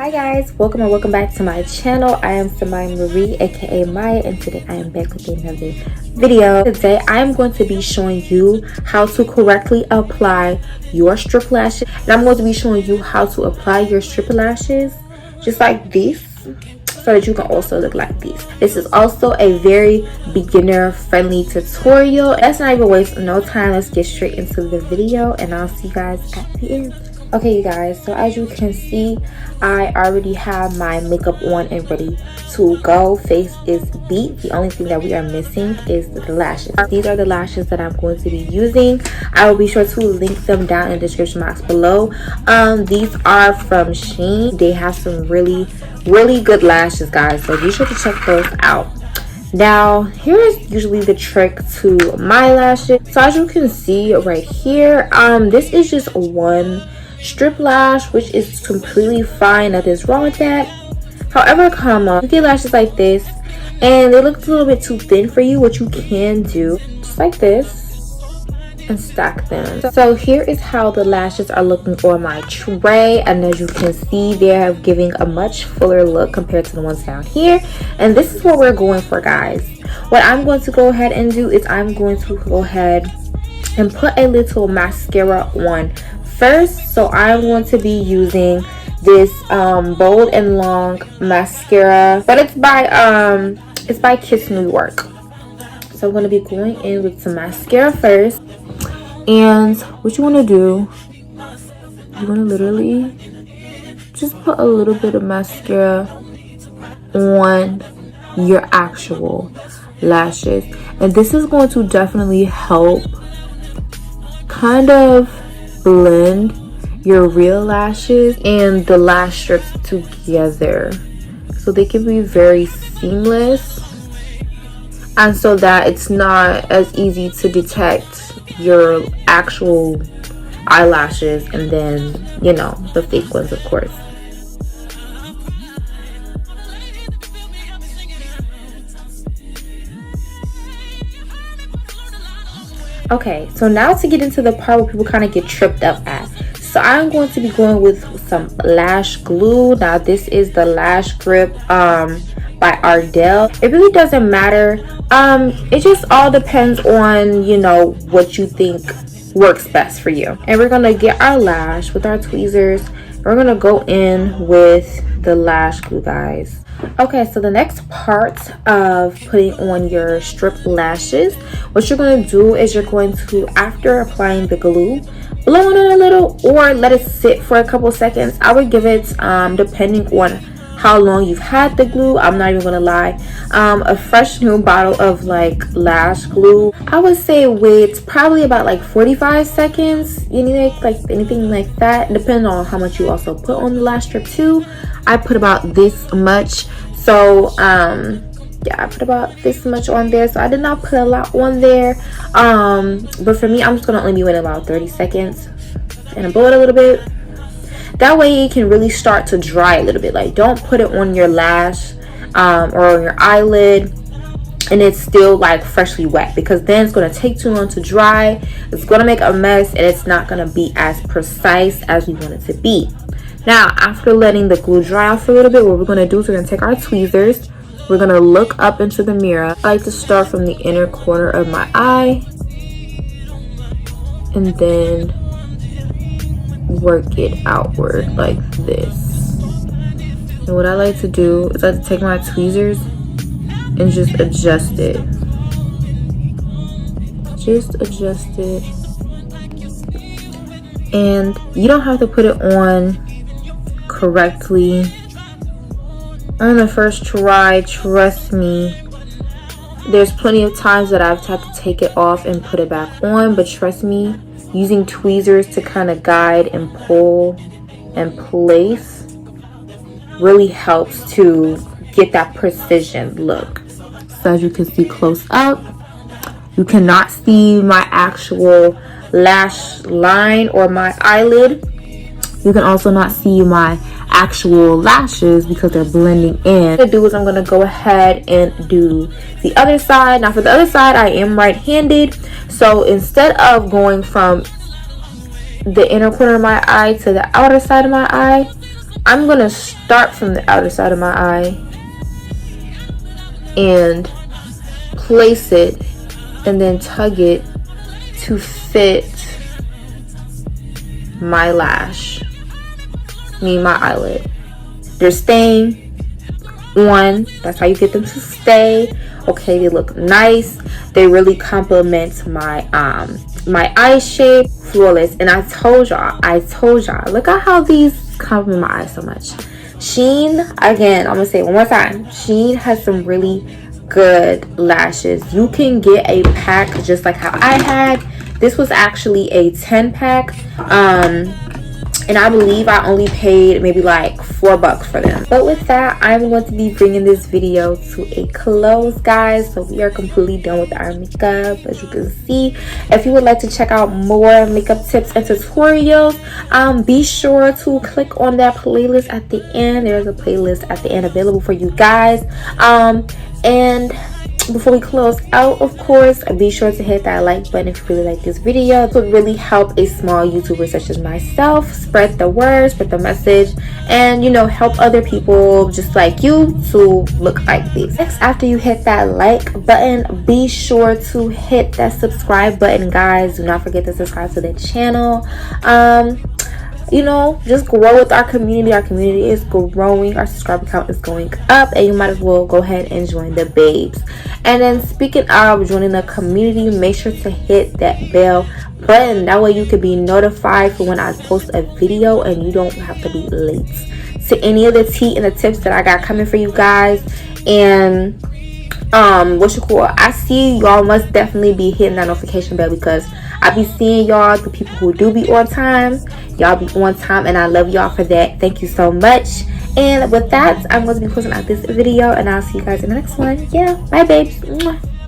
Hi guys, welcome and welcome back to my channel. I am Samaya Marie, aka Maya, and today I am back with another video. Today I am going to be showing you how to correctly apply your strip lashes, and I'm going to be showing you how to apply your strip lashes just like this, so that you can also look like this. This is also a very beginner friendly tutorial. Let's not even waste no time. Let's get straight into the video and I'll see you guys at the end. Okay you guys, so as you can see, I already have my makeup on and ready to go. Face is beat. The only thing that we are missing is the lashes. These are the lashes that I'm going to be using. I will be sure to link them down in the description box below. These are from Shein. They have some really good lashes, guys, so be sure to check those out. Now here is usually the trick to my lashes. So as you can see right here, this is just one strip lash, which is completely fine. Nothing's wrong with that. However, you get lashes like this and they look a little bit too thin for you, what you can do just like this and stack them. So here is how the lashes are looking on my tray, and as you can see, they are giving a much fuller look compared to the ones down here. And this is what we're going for, guys. What I'm going to go ahead and do is I'm going to go ahead and put a little mascara on first. So I'm going to be using this Bold and Long mascara, but it's by Kiss New York. So I'm going to be going in with some mascara first, and what you want to do, you want to literally just put a little bit of mascara on your actual lashes, and this is going to definitely help kind of blend your real lashes and the lash strips together so they can be very seamless, and so that it's not as easy to detect your actual eyelashes and then, you know, the fake ones, of course. Okay, so now to get into the part where people kind of get tripped up at. So I'm going to be going with some lash glue. Now this is the Lash Grip by Ardell. It really doesn't matter. It just all depends on, you know, what you think works best for you. And we're gonna get our lash with our tweezers. We're gonna go in with the lash glue, guys. Okay, so the next part of putting on your strip lashes, what you're going to do is you're going to, after applying the glue, blow on it a little or let it sit for a couple seconds. I would give it, depending on how long you've had the glue, I'm not even gonna lie, a fresh new bottle of like lash glue, I would say wait probably about like 45 seconds, you know, like anything like that, depending on how much you also put on the lash strip too. I put about this much, so yeah, I put about this much on there, so I did not put a lot on there, but for me, I'm just gonna only be waiting about 30 seconds and blow it a little bit. That way it can really start to dry a little bit. Like, don't put it on your lash or on your eyelid and it's still like freshly wet, because then it's going to take too long to dry. It's going to make a mess and it's not going to be as precise as we want it to be. Now, after letting the glue dry off for a little bit, what we're going to do is we're going to take our tweezers. We're going to look up into the mirror. I like to start from the inner corner of my eye and then work it outward like this. And what I like to do is I like to take my tweezers and just adjust it. Just adjust it. And you don't have to put it on correctly on the first try. Trust me, there's plenty of times that I've had to take it off and put it back on, but trust me, using tweezers to kind of guide and pull and place really helps to get that precision look. So as you can see close up, you cannot see my actual lash line or my eyelid. You can also not see my actual lashes because they're blending in. What I'm gonna do is I'm gonna go ahead and do the other side. Now for the other side, I am right-handed, so instead of going from the inner corner of my eye to the outer side of my eye, I'm gonna start from the outer side of my eye and place it and then tug it to fit my lash, my eyelid. They're staying on. That's how you get them to stay. Okay, they look nice. They really complement my my eye shape. Flawless. And I told y'all, look at how these compliment my eyes so much. Shein, again, I'm gonna say it one more time, Shein has some really good lashes. You can get a pack just like how I had. This was actually a 10 pack, and I believe I only paid maybe like $4 for them. But with that, I'm going to be bringing this video to a close, guys. So we are completely done with our makeup, as you can see. If you would like to check out more makeup tips and tutorials, be sure to click on that playlist at the end. There's a playlist at the end available for you guys. And before we close out, of course, be sure to hit that like button if you really like this video. It would really help a small YouTuber such as myself spread the word, spread the message, and you know, help other people just like you to look like this. Next, after you hit that like button, be sure to hit that subscribe button, guys. Do not forget to subscribe to the channel. You know, just grow with our community. Our community is growing. Our subscriber count is going up, and you might as well go ahead and join the babes. And then speaking of joining the community, make sure to hit that bell button. That way you can be notified for when I post a video and you don't have to be late to any of the tea and the tips that I got coming for you guys. And I see y'all must definitely be hitting that notification bell, because I be seeing y'all, the people who do be on time. Y'all be on time, and I love y'all for that. Thank you so much. And with that, I'm going to be closing out this video, and I'll see you guys in the next one. Yeah, bye babes. Mwah.